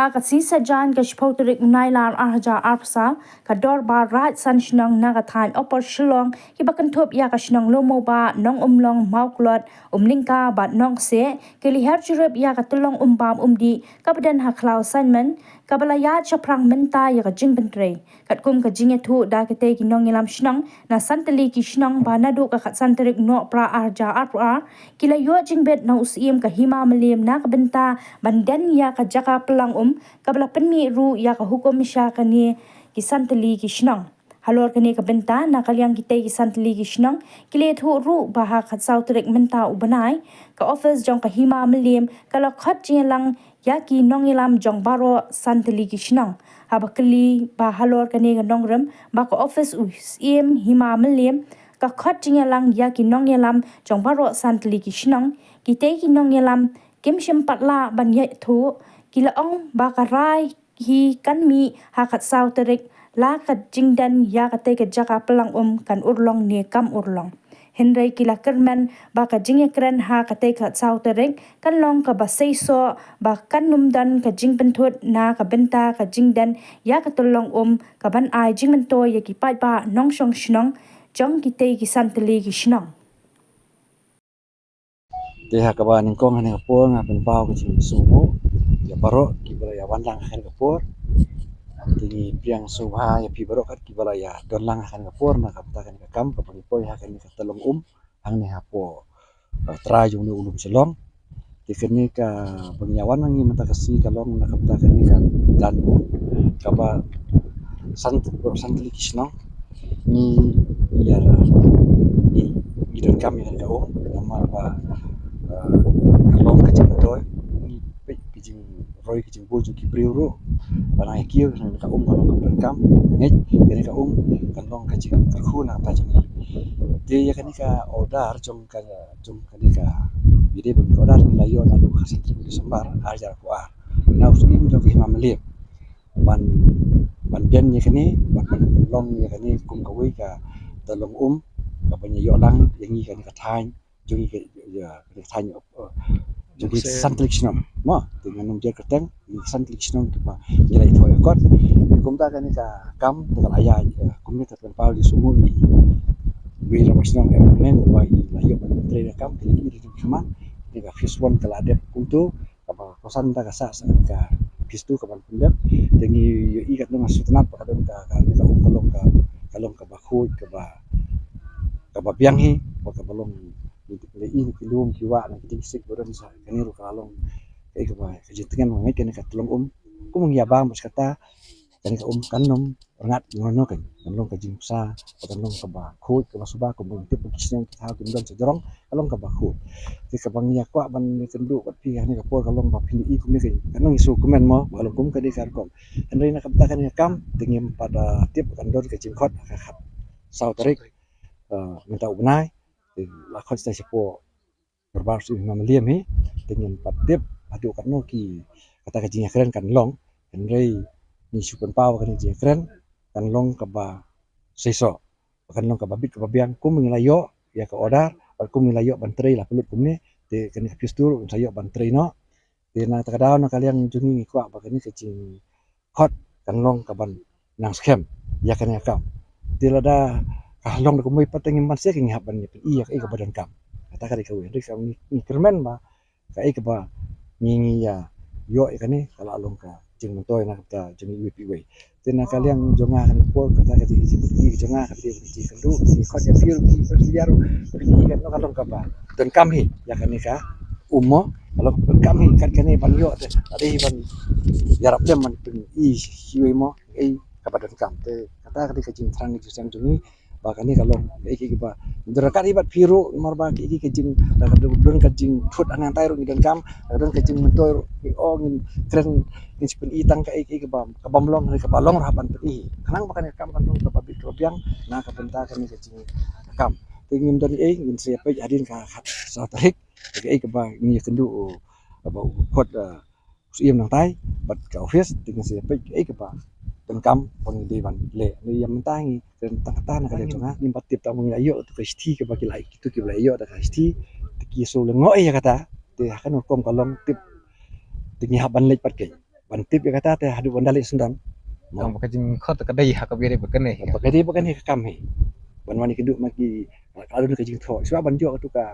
ha ka si sajan ka shpotrik nailar arja arpsa ka dor ba right san shnong naga time opor shilong ki bakan thop ya ka shnong lomo ba nong umlong mauklot umlingka ba nong se ke li her jurep ya ka tulong umbam umdi ka badan ha klau sanman ka balaya chaprang menta ya ka jing bentre kat kum ka jing thu da ke te ki nong ilam shnong na santali ki shnong ba na du ka khat santrik no pra arja arpra kila yo jing bet na usim ka hima malim na ka benta bandan ya ka jaka pelang kabla penmi ru ya ka hukum sya kani ki santali ki shnong halor kani ka benta na kalyang kita ki santali ki shnong kile thu ru baha khat sau trek menta ubanai ka office jong ka hima malim kala khat jelang ya ki nongilam jong baro santali ki shnong habakli ba halor kani ka nongram ba ka office im hima malim ka khat jelang ya ki nongilam jong baro santali ki shnong kite ki nongilam kimshim patla ban ye thu kila ong bakarai hi kan mi hakat sau terik la kat jingdan ya kate ke jaka pelang kan urlong ni kam urlong henry kila kerman baka jingye kren ha kate kat sau terik kan long ka basai so ba kan numdan ka jing penthut na ka benta ka jingdan ya katulong ka ban ai jing mento ya ki pai ba nong shong shnong jong kite ki santali ki shnong te hakaba ning kong hani kapor nga pen pau ke jing sumo ya baro ki bala ya wandang kan kapor tingi piang subha ya pi baro kat ki bala ya donlang kan kapor na kapta kan kam ka pagi poi ha kan ka telong hang ni hapo tra jung ni ulum selong tikeni ka bangyawan ngi mata kasi kalong na kapta kan ni kan dan kaba sant likisno ni ya ni don kam ya ka namar ba kalong ka jing toy ni pe ki jing roi ki jing boju ki priuro bana kiu ka kalong ka kam ngai ni ka kalong ka jing khu na ta jing de ya kan ka order jong ka ni ka bide bun order ni layo na lu khasi tri sembar ajar ko na usim jong ki mamle ban den ni kani ban long ni kani kum ka wi ka talong ka banya yo lang yang ni kan ka thain jong ki ya thain jadi santlikshnom mo dengan num dia keteng santlikshnom tu ba nilai thoi kot kum ta kan ka kam dengan ayah kum ni tak pal di sumu ni wi ramasnom men wa la yo ban tre kam ni di cuma ni ka fish one kala adep kum tu ka kosan ta ka sa ka fish tu ka ban pendep tengi yo i kat nang sutnat pa kadon ka kalong ka ba khoi ka ba biang hi ka balong le in kilum kiwa na kitik boron sa kaniru kalong e ka ba kajitengan ngai kan ka tulong kumung ya ba mas kata kan ka kanom ngat ngono kan kalong ka jingsa kalong ka ba khoi ka suba ko mung tip kiseng ka ha kun don sejorong kalong ka ba khoi ti ka bang ya kwa ban ni kendu ka pi ni ka por kalong ba pini i kum ni kan kanong isu kumen mo kalong kum ka di kar kom henry na kapta kan kam tingim pada tip kan dor ka jingkot ka khat sau tarik minta ubnai la khot sta sipo berbar su mamaliam hi dengan patip adu kan no ki kata ka jinga keren kan long henry ni sukan pau kan jinga keren kan long ka ba seso kan long ka babit ka babiang kum nglayo ya ka order kum nglayo bantrei la pelut kum ni te kan ka pistur sayo bantrei no te na ta daw na kaliang jungi kwa ba kan ni ka jing khot kan long ka ban nang scam ya kan ya kam te la da long ko may patengin man siya king haban ni iyak ka badan kam kata ka ikaw ri kam ni kermen ba ka ba ngingi ya yo ikani kala along ka jing montoy na kata jing wipi we tena kaliang jonga kan po kata ka jing jonga ka ti kendu ni khot ya pil ki persiaru ni kan kalong ka ba dan kami ya kan ka umo kalau kami kan kani ban yo ade ban yarap dem man i hiwe mo ka badan kam te kata ka jing trang ni jang jungi bahkan ni kalau iki ba derakat ibat piru marba iki kejing don kejing food angan tayro ni dan kam don kejing mentoy ngin tren ngin sipen itang ka iki ba kabamlong ka balong rapan i kanang bahkan kam kan ka babit robiang na ka benta kan ni kejing kam tingin dari ngin siapa adin ka sa tarik iki ba ni kendu ba khot usim nang tai bat ka office tingin siapa iki ba kam pangidi ban le ni yang mentangi dan tangkatan ka jonga nimpat tip tamu ayo tu kasti ke bagi lai itu ke ayo da kasti ki so lengo ya kata te kan kom kalong tip tingi haban le pat ke Bantip ya kata teh hadu bandalik sendang. Ang makajing khot kadai hakabiri bakane. Pakai dia bukan he kami. Ban wani keduk maki kalau ni kajing tho. Sebab ban jo tu ka.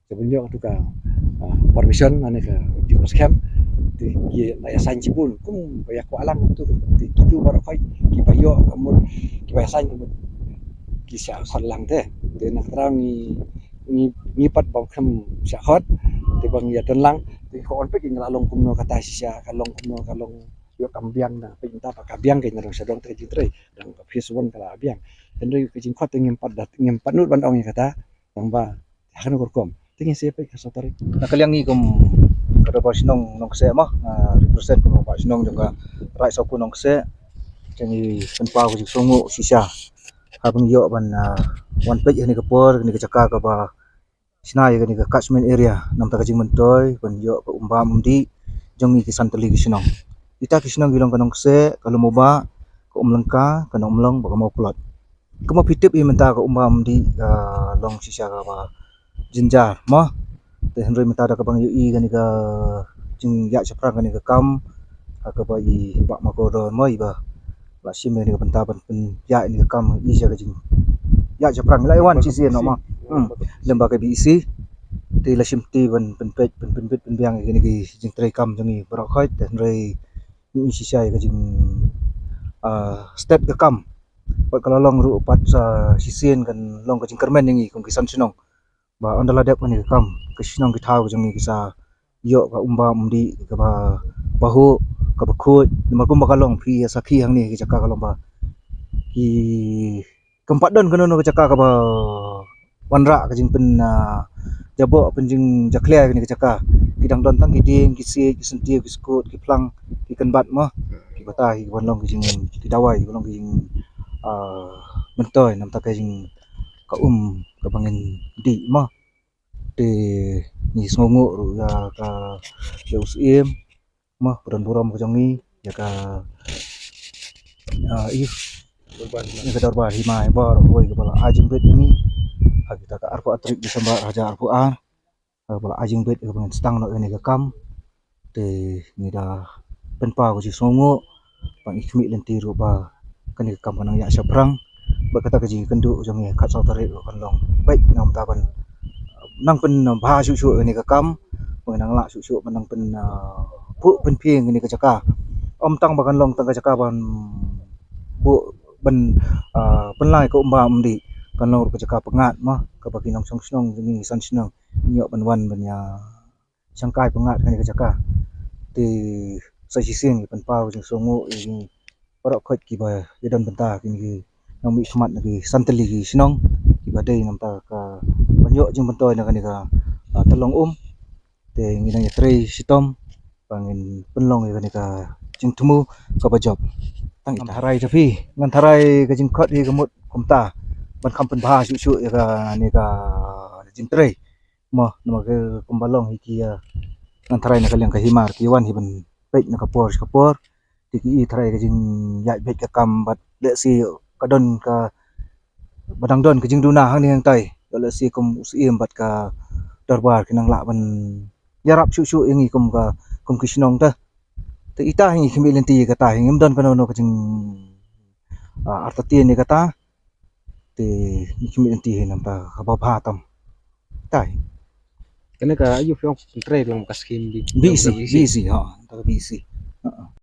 Sebenarnya tu ka permission ane ka di camp ti ye la yasan cibun kum baya ko alang tu ti kitu baru kai ki bayo mun ki yasan ki sya khot lang te te nak terang ni pat bang kham sya khot te bang ya ten lang ti ko on pe ki ngala long kumno kata sya kalong kumno kalong yo kambiang na pe ta pa kabiang ke ngarong sadong te jing tre dang ka phisuan kala abiang henry ke jing khot ngem pat nut ban ong kata bang ba hakan korkom tingin siapa yang sotari Nakaliang ni kum kada pa sinong nong kse mah represent kum pa sinong juga right sa nong kse jangi penpa ko songo sisa habang yo ban one page ni kapor ni kacaka ka ba sinay ni ka catchment area nam ta kajing mentoy ban yo ka umbam di jangi ki santali ki sinong ita ki sinong gilong kanong kse kalau mo ba ka umlangka kanong umlong ba mau plot kuma pitip i menta ka umbam di long sisa ka ba jinjar mah te henry meta da kabang yui gani ka jing ya chaprang gani ka kam ka ba i ba ma ko do mo i ba sim ni ka banta ban pen ya ni ka kam i ja ka jing ya chaprang lai wan chi si no ma lembaga BEC te la sim ti ban pen biang gani ki jing trai kam jangi bro khoi te henry ni si sai ka jing step ka kam pat kalau long ru pat sa sisien kan long ka jing kermen ni kong kisan sinong ba andala dep ni kam kesinong kitau jangi kisa yo ka umba umdi ka ba bahu ka ba khut ma kum bakalong phi sakhi hang ni jaka kalong ba ki keempat don kono ka jaka ka ba wanra ka jing pen jabo penjing jaklia ni ka jaka kidang don tang kiding kisi kisenti kiskut ki plang ki kenbat mah ki bata ki wanlong ki jing ki dawai wanlong ki jing mentoy nam ta ka jing ka ka bangin di mah de ni songo ru ya ka leus im mah buram-buram ka jangi ya ka i ni ka darbar himai bar hoi ka bala ajing bet ini kita ka arpo atrik di samba raja arpo an bala ajing bet ka bangin stang no ni ka kam de ni da penpa ko si songo bang ikmi lenti ru ba kan ni kam panang ya sabrang bakata ka jing kendu jangi kat sautare kan long baik nam taban nang pen bha su ni ka kam nang la su nang pen pu pen phieng ni ka jaka om tang bakan long tang ka jaka ban bu ben penlai ko umba umdi kan long ka jaka pengat mah ka bagi nong song snong ni san snong nyok ban wan ban ya sangkai pengat kan ka jaka ti sa sising pen pau jing songo ni parok khot ki ba yadon benta ki nong mi khmat ni santali ki snong ki ba dei nam ta ka banyo jing bentoy na kanika telong te nginang tre sitom pangin penlong ya kanika jing tumu ka bajob tang harai tapi ngan harai ka jing khot hi kamut kumta ban kampen bha su ya ka ni ka jing tre mo no ka kumbalong hi ki ngan harai na kalyang ka himar ki wan hi ban pek na kapor tiki harai ka jing ya bet ka kam bat le si kadon ka badang don ka jing duna hang ni hang tai kalau si kum usim bat ka darbar kinang la ban yarap su ingi kum kisnong ta te ita hingi khimilin ti kata hingim don kano no kajing artati ni kata te khimilin ti hinam ta kababha tam tai Kena ka ayu fiong tre lang kaskim di busy ha ta busy